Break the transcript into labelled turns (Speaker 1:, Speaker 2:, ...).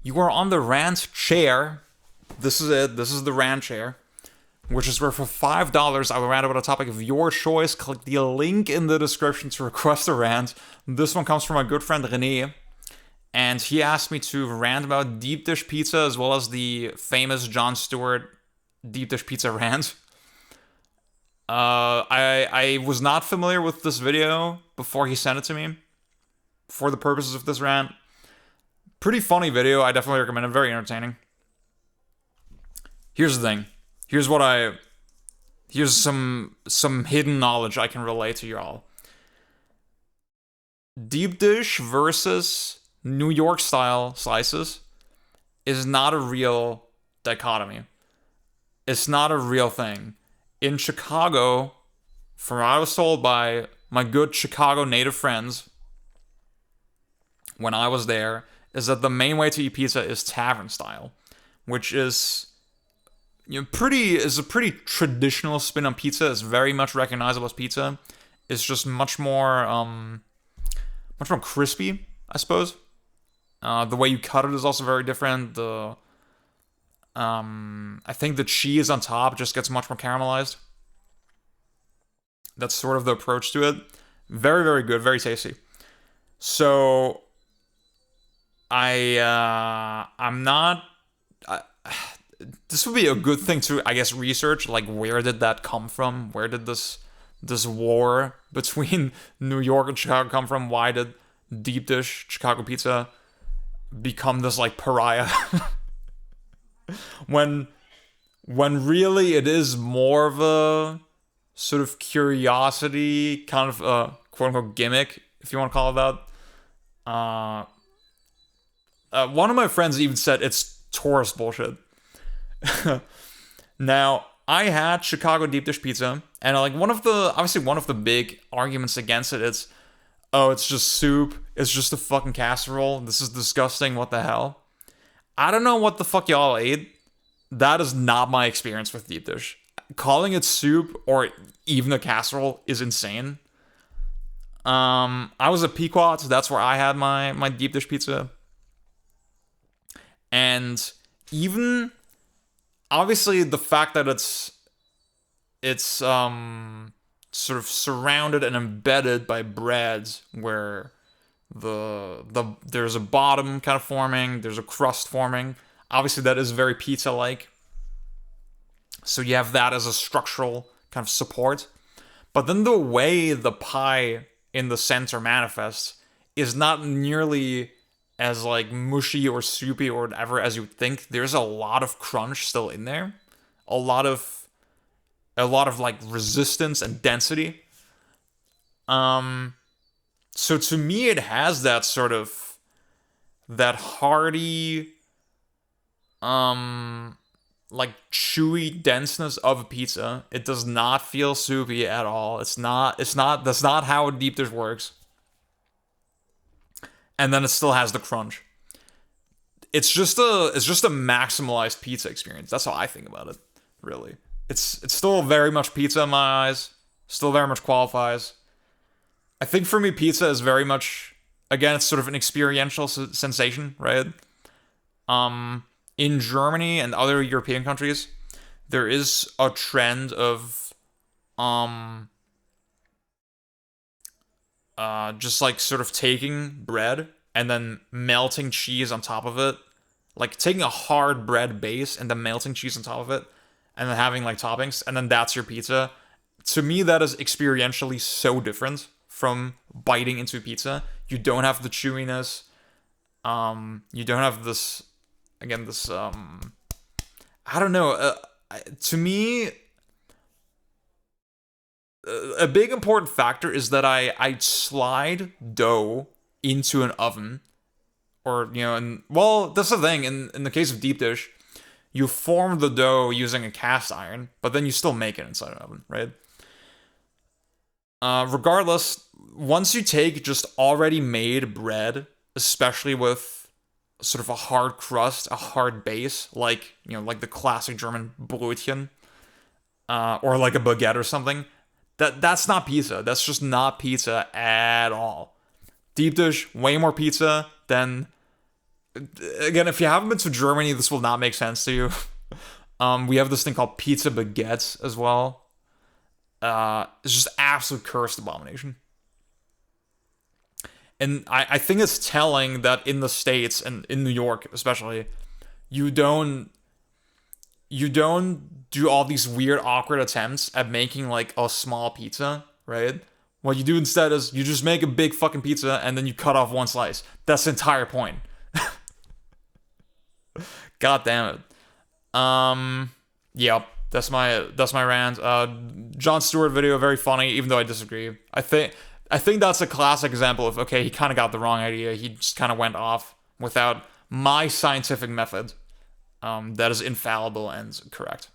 Speaker 1: You are on the rant chair. This is it. This is the rant chair, which is where for $5 I will rant about a topic of your choice. Click the link in the description to request a rant. This one comes from my good friend René, and he asked me to rant about deep dish pizza as well as the famous Jon Stewart deep dish pizza rant. I was not familiar with this video before he sent it to me for the purposes of this rant. Pretty funny video. I definitely recommend it. Very entertaining. Here's the thing. Here's some hidden knowledge I can relay to y'all. Deep dish versus New York style slices is not a real dichotomy. It's not a real thing. In Chicago, from what I was told by my good Chicago native friends when I was there, is that the main way to eat pizza is tavern style, which is a pretty traditional spin on pizza. It's very much recognizable as pizza. It's just much more crispy, I suppose. The way you cut it is also very different. I think the cheese on top just gets much more caramelized. That's sort of the approach to it. Very, very good, very tasty. So this would be a good thing to, I guess, research. Like, where did that come from? Where did this war between New York and Chicago come from? Why did deep dish Chicago pizza become this like pariah? when really it is more of a sort of curiosity, kind of a quote unquote gimmick, if you want to call it that. One of my friends even said it's tourist bullshit. Now, I had Chicago deep dish pizza, and like one of the big arguments against it is, oh, it's just soup, it's just a fucking casserole, this is disgusting, what the hell? I don't know what the fuck y'all ate. That is not my experience with deep dish. Calling it soup or even a casserole is insane. I was at Pequot, so that's where I had my deep dish pizza. And even obviously the fact that it's sort of surrounded and embedded by breads where there's a bottom kind of forming, there's a crust forming. Obviously that is very pizza-like. So you have that as a structural kind of support. But then the way the pie in the center manifests is not nearly as like mushy or soupy or whatever as you would think. There's a lot of crunch still in there. A lot of like resistance and density. So to me it has that sort of that hearty like chewy denseness of a pizza. It does not feel soupy at all. That's not how a deep dish works. And then it still has the crunch. It's just a maximalized pizza experience. That's how I think about it, really. It's still very much pizza in my eyes. Still very much qualifies. I think for me, pizza is very much, again, it's sort of an experiential sensation, right? In Germany and other European countries, there is a trend of just like sort of taking bread and then melting cheese on top of it. Like taking a hard bread base and then melting cheese on top of it and then having like toppings, and then that's your pizza. To me, that is experientially so different from biting into pizza. You don't have the chewiness. You don't have this, again, this, I don't know. To me, a big important factor is that I slide dough into an oven. Or, and well, that's the thing. In the case of deep dish, you form the dough using a cast iron, but then you still make it inside an oven, right? Regardless, once you take just already made bread, especially with sort of a hard crust, a hard base, like, like the classic German Brötchen, or like a baguette or something, that's not pizza. That's just not pizza at all. Deep dish, way more pizza than Again, if you haven't been to Germany, this will not make sense to you. We have this thing called pizza baguettes as well. It's just absolute cursed abomination. And I think it's telling that in the States and in New York especially, you don't you don't do all these weird awkward attempts at making like a small pizza, right? What you do instead is you just make a big fucking pizza and then you cut off one slice. That's the entire point. God damn it. Yeah, that's my rant. John Stewart video, very funny, even though I disagree. I think that's a classic example of, okay, he kind of got the wrong idea. He just kind of went off without my scientific method, that is infallible and correct.